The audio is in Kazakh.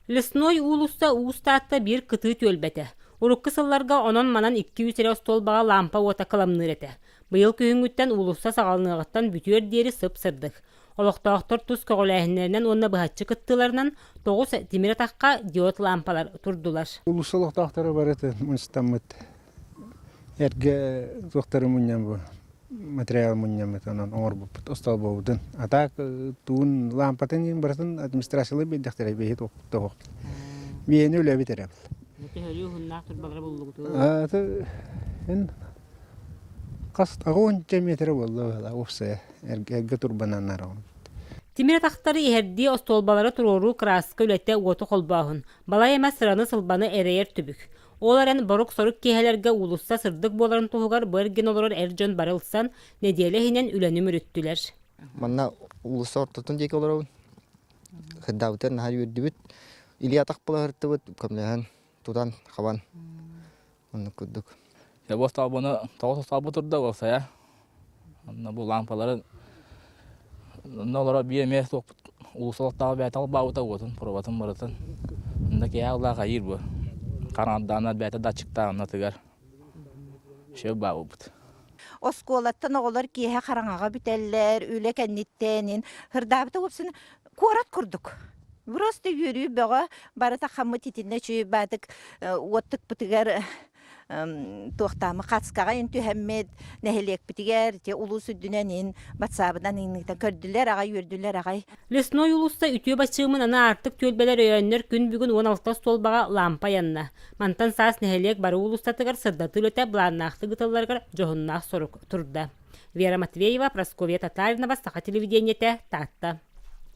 Лесной улуста уустаатта bir кыты төлбәте. Уруккы сылларга онон манан 200 столбаға лампа ота каламныр эте. Быйыл күйүнгүттен улуста сагалныгыттан бүтүөр диери сып-сырдык. Олоқтоохтор тус көголәһиннәреннән онна быһатчы кыттыларынан 9 тимир таққа диод лампалар турдулар. Улусалык тахтары бар эте, мынстамыт. Эрге зохтары муньям бу. Материал муньям эте, анан оңор бу остал болдун. Атак туун лампатын барсын администрациялы беддәхтәре бейт тоқ. Бейне үле битерәп. Эн кас агон метр болду, офсе. Эрге турбананнар. Тимир тақтары иһерди остолбалары турору краска үлетте уоту холбаахын. Балай эме сыраны сылбаны эрейер түбүк. Оларен борук сорук киһелерге улуста сырдык боларын туһугар бырген олорор эржон барылсан недиэле хинен үлөнүм үрүттүлер. Манна улуста ортотун деки олорун. Хыддаутен нахар юрдүбүт. Илия такпыларытыбыт көмлөһөн тутан хабан. Онны күддүк. Я бостал буну тоос сабы турда болса я. Анна бу лампалары нолора биемес топ улусалыктагы бәтал баута отун пробатын баратын. Анда кеяла гайыр бу. Карандана бәтә датчикта натыгар. Ше баубут. Осколаттан оголар киһе караңага бителлер, үле кенниттенин, хырдабыта опсын корат курдук. Просто йөрү бага барата хаммы титинне чүй бадык оттык битигер тохтамы катскага интү хәммет нәһелек битигер те улусу дүнәнин батсабыдан иннектен көрдүләр ага йөрдүләр ага. Лесной улуста үтүө бачыгымын ана артык төлбелер өйөннөр күн бүгүн 16 столбага лампа янна. Мантан саас нәһелек бары улустатыгар сырдаты үлете бланнахты гытылларга жохуннах сорук турда. Вера Матвеева, Прасковья Татаринова, Саха телевидениете, Татта.